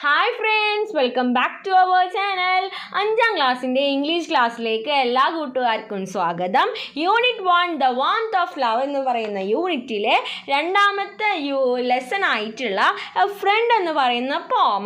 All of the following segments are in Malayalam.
Hi friends, welcome back to our channel. 5ാം ക്ലാസ്സിൻ്റെ ഇംഗ്ലീഷ് ക്ലാസ്സിലേക്ക് എല്ലാ കൂട്ടുകാർക്കും സ്വാഗതം. Unit 1 the warmth of love എന്ന് പറയുന്ന യൂണിറ്റിലെ രണ്ടാമത്തെ ലെസൺ ആയിട്ടുള്ള എ ഫ്രണ്ട് എന്ന് പറയുന്ന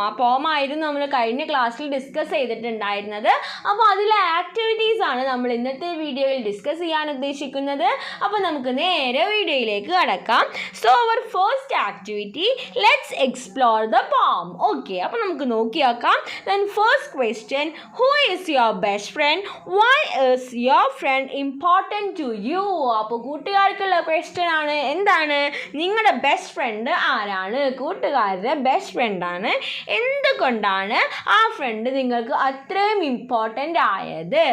ആ പോമായിരുന്നു നമ്മൾ കഴിഞ്ഞ ക്ലാസ്സിൽ ഡിസ്കസ് ചെയ്തിട്ടുണ്ടായിരുന്നത്. അപ്പോൾ അതിലെ ആക്ടിവിറ്റീസ് ആണ് നമ്മൾ ഇന്നത്തെ വീഡിയോയിൽ ഡിസ്കസ് ചെയ്യാൻ ഉദ്ദേശിക്കുന്നത്. അപ്പോൾ നമുക്ക് നേരെ വീഡിയോയിലേക്ക് കടക്കാം. So our first activity, let's explore the poem. Okay, അപ്പോൾ നമുക്ക് നോക്കി നോക്കാം. Then first question, who is your best friend? Why is your friend important to you? അപ്പോൾ കൂട്ടുകാർക്കുള്ള ക്വസ്റ്റ്യൻ ആണ്. എന്താണ് നിങ്ങളുടെ ബെസ്റ്റ് ഫ്രണ്ട് ആരാണ്? കൂട്ടുകാരുടെ ബെസ്റ്റ് ഫ്രണ്ടാണ്. എന്തുകൊണ്ടാണ് ആ ഫ്രണ്ട് നിങ്ങൾക്ക് അത്രയും ഇമ്പോർട്ടൻ്റ് ആയത്?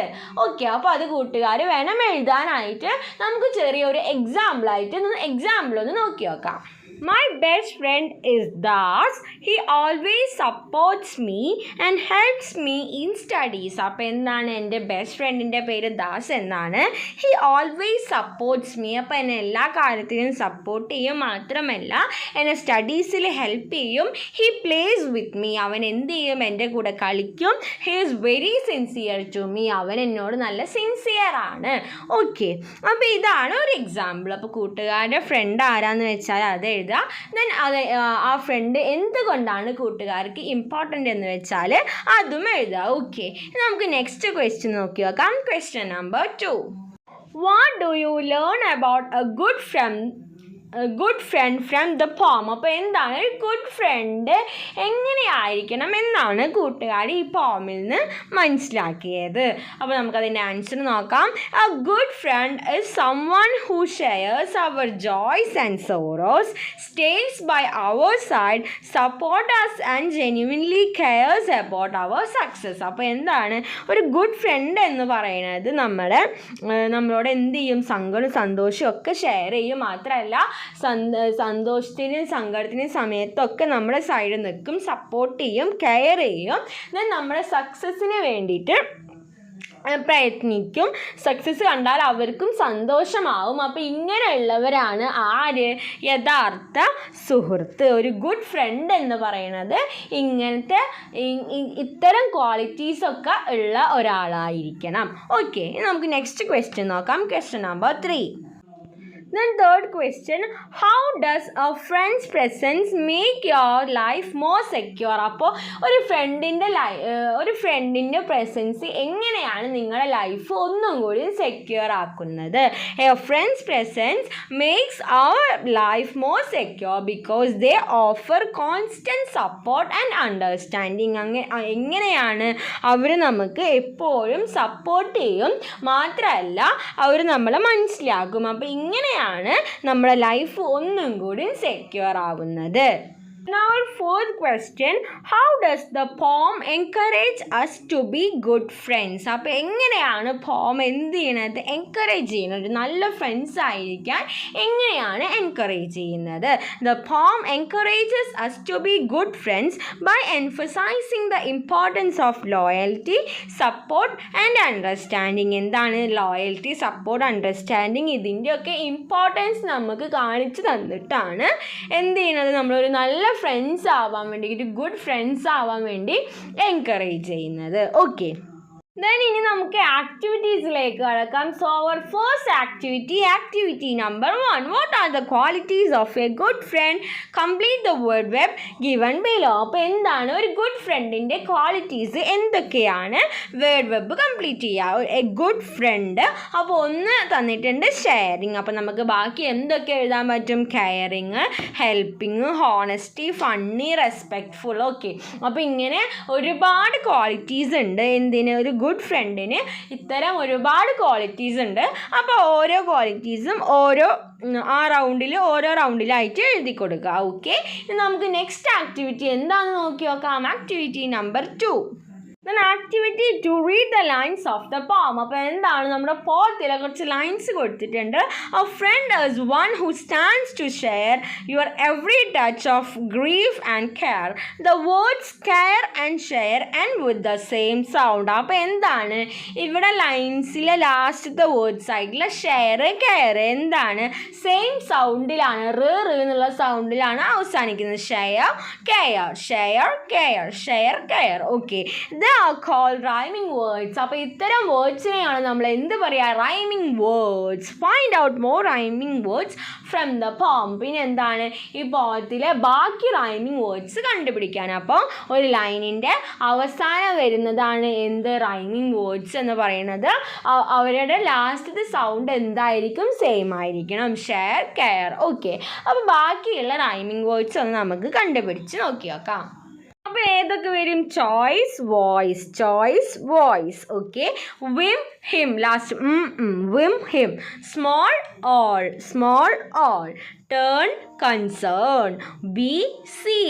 ഓക്കെ, അപ്പോൾ അത് കൂട്ടുകാർ വേണം എഴുതാനായിട്ട്. നമുക്ക് ചെറിയൊരു എക്സാമ്പിൾ ഒന്ന് നോക്കി നോക്കാം. My best friend is Das. He always supports me and helps me in studies. അപ്പോൾ എന്താണ് എൻ്റെ ബെസ്റ്റ് ഫ്രണ്ടിൻ്റെ പേര് ദാസ് എന്നാണ്. He always supports me. അപ്പോൾ എന്നെ എല്ലാ കാര്യത്തിലും സപ്പോർട്ട് ചെയ്യും. മാത്രമല്ല എന്നെ സ്റ്റഡീസിൽ ഹെൽപ്പ് ചെയ്യും. He plays with me. അവൻ എന്ത് ചെയ്യും? എൻ്റെ കൂടെ കളിക്കും. He is very sincere to me. അവൻ എന്നോട് നല്ല സിൻസിയറാണ്. ഓക്കെ, അപ്പോൾ ഇതാണ് ഒരു എക്സാമ്പിൾ. അപ്പോൾ കൂട്ടുകാരുടെ ഫ്രണ്ട് ആരാന്ന് വെച്ചാൽ അത് എഴുതാം. ദെൻ ആ ഫ്രണ്ട് എന്തുകൊണ്ടാണ് കൂട്ടുകാർക്ക് ഇമ്പോർട്ടൻ്റ് എന്ന് വെച്ചാൽ അതും എഴുതുക. ഓക്കെ, നമുക്ക് നെക്സ്റ്റ് ക്വസ്റ്റ്യൻ നോക്കി നോക്കാം. Question number 2, what do you learn about A good front from the പോം? അപ്പോൾ എന്താണ് ഒരു ഗുഡ് ഫ്രണ്ട് എങ്ങനെയായിരിക്കണം എന്നാണ് കൂട്ടുകാർ ഈ പോമിൽ നിന്ന് മനസ്സിലാക്കിയത്. അപ്പോൾ നമുക്കതിൻ്റെ ആൻസർ നോക്കാം. A good friend is someone who shares our joys and sorrows, stays by our side, supports us and genuinely cares about our success. അപ്പോൾ എന്താണ് ഒരു ഗുഡ് ഫ്രണ്ട് എന്ന് പറയുന്നത്? നമ്മളോട് എന്ത് ചെയ്യും? സന്തോഷവും ഒക്കെ ഷെയർ ചെയ്യും. മാത്രമല്ല സന്തോഷത്തിനും സങ്കടത്തിനും സമയത്തൊക്കെ നമ്മുടെ സൈഡിൽ നിൽക്കും, സപ്പോർട്ട് ചെയ്യും, കെയർ ചെയ്യും. ദെൻ നമ്മുടെ സക്സസ്സിന് വേണ്ടിയിട്ട് പ്രയത്നിക്കും. സക്സസ് കണ്ടാൽ അവർക്കും സന്തോഷമാവും. അപ്പോൾ ഇങ്ങനെയുള്ളവരാണ് ആര്? യഥാർത്ഥ സുഹൃത്ത്. ഒരു ഗുഡ് ഫ്രണ്ട് എന്ന് പറയുന്നത് ഇത്തരം ക്വാളിറ്റീസൊക്കെ ഉള്ള ഒരാളായിരിക്കണം. ഓക്കെ, നമുക്ക് നെക്സ്റ്റ് ക്വസ്റ്റ്യൻ നോക്കാം. Question number 3. Then third question, how does a friend's presence make your life more secure? അപ്പോൾ ഒരു ഫ്രണ്ടിൻ്റെ പ്രസൻസ് എങ്ങനെയാണ് നിങ്ങളുടെ ലൈഫ് ഒന്നും കൂടി സെക്യൂർ ആക്കുന്നത്? A friend's presence makes our life more secure because they offer constant support and understanding. എങ്ങനെയാണ് അവർ നമുക്ക് എപ്പോഴും സപ്പോർട്ട് ചെയ്യും, മാത്രമല്ല അവർ നമ്മളെ മനസ്സിലാക്കും. അപ്പോൾ ഇങ്ങനെയാണ് നമ്മുടെ ലൈഫ് ഒന്നും കൂടി സെക്യൂർ ആവുന്നത്. Now our fourth question, how does the poem encourage us to be good friends? അപ്പോൾ എങ്ങനെയാണ് പോം എന്ത് ചെയ്യണത്? എൻകറേജ് ചെയ്യുന്നത്. നല്ല ഫ്രണ്ട്സ് ആയിരിക്കാൻ എങ്ങനെയാണ് എൻകറേജ് ചെയ്യുന്നത്? The poem encourages us to be good friends by emphasizing the importance of loyalty, support and understanding. എന്താണ് ലോയൽറ്റി, സപ്പോർട്ട്, അണ്ടർസ്റ്റാൻഡിങ്? ഇതിൻ്റെയൊക്കെ ഇമ്പോർട്ടൻസ് നമുക്ക് കാണിച്ചു തന്നിട്ടാണ് എന്ത് ചെയ്യുന്നത്? നമ്മളൊരു നല്ല ഫ്രണ്ട്സ് ആവാൻ വേണ്ടി, ഗുഡ് ഫ്രണ്ട്സ് ആവാൻ വേണ്ടി എൻകറേജ് ചെയ്യുന്നത്. ഓക്കെ, ദെൻ ഇനി നമുക്ക് ആക്ടിവിറ്റീസിലേക്ക് കടക്കാം. So our first activity number 1, what are the qualities of a good friend? Complete the word web given below. അപ്പോൾ എന്താണ് ഒരു ഗുഡ് ഫ്രണ്ടിൻ്റെ ക്വാളിറ്റീസ് എന്തൊക്കെയാണ്? വേർഡ് വെബ് കംപ്ലീറ്റ് ചെയ്യുക. എ ഗുഡ് ഫ്രണ്ട്, അപ്പോൾ ഒന്ന് തന്നിട്ടുണ്ട് ഷെയറിങ്. അപ്പോൾ നമുക്ക് ബാക്കി എന്തൊക്കെ എഴുതാൻ പറ്റും? Caring, helping, honesty, funny, respectful. Okay, അപ്പോൾ ഇങ്ങനെ ഒരുപാട് ക്വാളിറ്റീസ് ഉണ്ട്. എന്തിന്? ഒരു ഗുഡ് ഫ്രണ്ടിന് ഇത്തരം ഒരുപാട് ക്വാളിറ്റീസ് ഉണ്ട്. അപ്പോൾ ഓരോ ക്വാളിറ്റീസും ഓരോ റൗണ്ടിലായിട്ട് എഴുതി കൊടുക്കുക. ഓക്കെ, നമുക്ക് നെക്സ്റ്റ് ആക്ടിവിറ്റി എന്താണെന്ന് നോക്കി നോക്കാം. Activity number 2. Then activity to read the lines of the poem. അപ്പോൾ എന്താണ് നമ്മുടെ പോത്തിലെ കുറച്ച് ലൈൻസ് കൊടുത്തിട്ടുണ്ട്. A friend is one who stands to share your every touch of grief and care. The words care and share end with the same sound. അപ്പോൾ എന്താണ് ഇവിടെ ലൈൻസിലെ ലാസ്റ്റത്തെ വേർഡ്സ് ആയിട്ടുള്ള ഷെയർ കെയർ എന്താണ് സെയിം സൗണ്ടിലാണ് എന്നുള്ള സൗണ്ടിലാണ് അവസാനിക്കുന്നത്. Share care share care share care. Okay, they are called rhyming words. അപ്പോൾ ഇത്തരം വേർഡ്സിനെയാണ് നമ്മൾ എന്ത് പറയുക, rhyming words. Find out more rhyming words from the poem. പിന്നെ എന്താണ് ഈ പോത്തിലെ ബാക്കി റൈമിംഗ് വേർഡ്സ് കണ്ടുപിടിക്കാൻ. അപ്പോൾ ഒരു ലൈനിൻ്റെ അവസാനം വരുന്നതാണ് എന്ത് റൈമിംഗ് വേർഡ്സ് എന്ന് പറയുന്നത്. അവരുടെ ലാസ്റ്റത്തെ സൗണ്ട് എന്തായിരിക്കും, സെയിം ആയിരിക്കണം, ഷെയർ കെയർ. ഓക്കെ, അപ്പോൾ ബാക്കിയുള്ള റൈമിംഗ് വേർഡ്സ് ഒന്ന് നമുക്ക് കണ്ടുപിടിച്ച് നോക്കി നോക്കാം. അപ്പോൾ ഏതൊക്കെ വരും? Choice, voice, choice, voice. Okay, whim, him, last whim, him. Small, all, small, all. Turn, concern. B, C.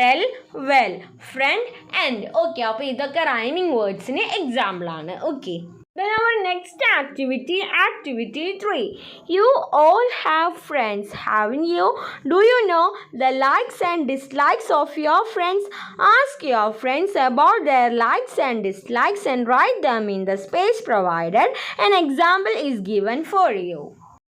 Tell, well. Friend, end. Okay, അപ്പോൾ ഇതൊക്കെ റൈമിംഗ് വേർഡ്സിന് എക്സാമ്പിളാണ്. Okay, then our next activity, activity 3. You all have friends, haven't you? Do you know the likes and dislikes of your friends? Ask your friends about their likes and dislikes and write them in the space provided. An example is given for you.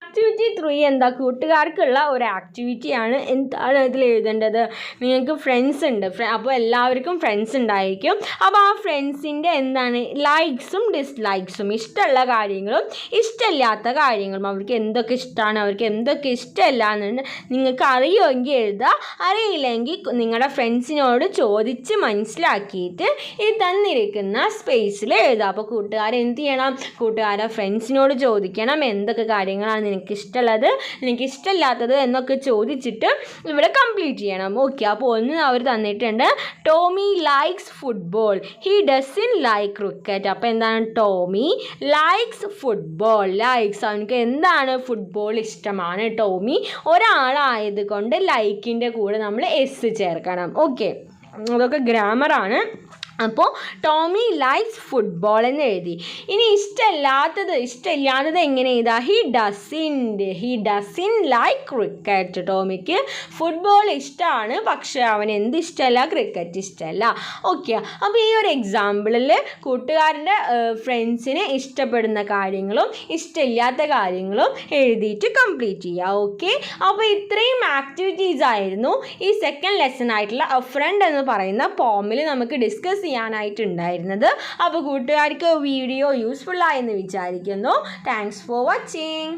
Activity 3 എന്താ, കൂട്ടുകാർക്കുള്ള ഒരു ആക്ടിവിറ്റിയാണ്. എന്താണ് ഇതിൽ എഴുതേണ്ടത്? നിങ്ങൾക്ക് ഫ്രണ്ട്സ് ഉണ്ട്, അപ്പോൾ എല്ലാവർക്കും ഫ്രണ്ട്സ് ഉണ്ടായിരിക്കും. അപ്പോൾ ആ ഫ്രണ്ട്സിൻ്റെ എന്താണ് ലൈക്സും ഡിസ്ലൈക്സും, ഇഷ്ടമുള്ള കാര്യങ്ങളും ഇഷ്ടമില്ലാത്ത കാര്യങ്ങളും, അവർക്ക് എന്തൊക്കെ ഇഷ്ടമാണ് അവർക്ക് എന്തൊക്കെ ഇഷ്ടമല്ല എന്നുണ്ട് നിങ്ങൾക്ക് അറിയുമെങ്കിൽ എഴുതുക, അറിയില്ലെങ്കിൽ നിങ്ങളുടെ ഫ്രണ്ട്സിനോട് ചോദിച്ച് മനസ്സിലാക്കിയിട്ട് ഈ തന്നിരിക്കുന്ന സ്പേസിൽ എഴുതുക. അപ്പോൾ കൂട്ടുകാർ എന്ത് ചെയ്യണം, കൂട്ടുകാരെ ഫ്രണ്ട്സിനോട് ചോദിക്കണം എന്തൊക്കെ കാര്യങ്ങളാണ് നിനക്ക് ഇഷ്ടമുള്ളത് നിനക്ക് ഇഷ്ടമില്ലാത്തത് എന്നൊക്കെ ചോദിച്ചിട്ട് ഇവിടെ കംപ്ലീറ്റ് ചെയ്യണം. ഓക്കെ, അപ്പോൾ ഒന്ന് അവർ തന്നിട്ടുണ്ട്, Tommy likes football, he doesn't like cricket. അപ്പോൾ എന്താണ് ടോമി ലൈക്സ് ഫുട്ബോൾ, ലൈക്സ് അവനക്ക് എന്താണ് ഫുട്ബോൾ ഇഷ്ടമാണ്. ടോമി ഒരാളായത് കൊണ്ട് ലൈക്കിൻ്റെ കൂടെ നമ്മൾ എസ് ചേർക്കണം. ഓക്കെ, അതൊക്കെ ഗ്രാമറാണ്. അപ്പോൾ ടോമി ലൈക്സ് ഫുട്ബോൾ എന്ന് എഴുതി. ഇനി ഇഷ്ടമില്ലാത്തത് എങ്ങനെ എഴുതാ? He doesn't like cricket. ടോമിക്ക് ഫുട്ബോൾ ഇഷ്ടമാണ്, പക്ഷേ അവൻ എന്ത് ഇഷ്ടമല്ല, ക്രിക്കറ്റ് ഇഷ്ടമല്ല. ഓക്കെ, അപ്പോൾ ഈ ഒരു എക്സാമ്പിളിൽ കൂട്ടുകാരുടെ ഫ്രണ്ട്സിന് ഇഷ്ടപ്പെടുന്ന കാര്യങ്ങളും ഇഷ്ടമില്ലാത്ത കാര്യങ്ങളും എഴുതിയിട്ട് കംപ്ലീറ്റ് ചെയ്യുക. ഓക്കെ, അപ്പോൾ ഇത്രയും ആക്ടിവിറ്റീസ് ആയിരുന്നു ഈ സെക്കൻഡ് ലെസൺ ആയിട്ടുള്ള എ ഫ്രണ്ട് എന്ന് പറയുന്ന പോമിൽ നമുക്ക് ഡിസ്കസ് ചെയ്യാനായിട്ടുണ്ടായിരുന്നത്. അപ്പോൾ കൂട്ടുകാർക്ക് വീഡിയോ യൂസ്ഫുൾ ആയെന്ന് വിചാരിക്കുന്നു. Thanks for watching.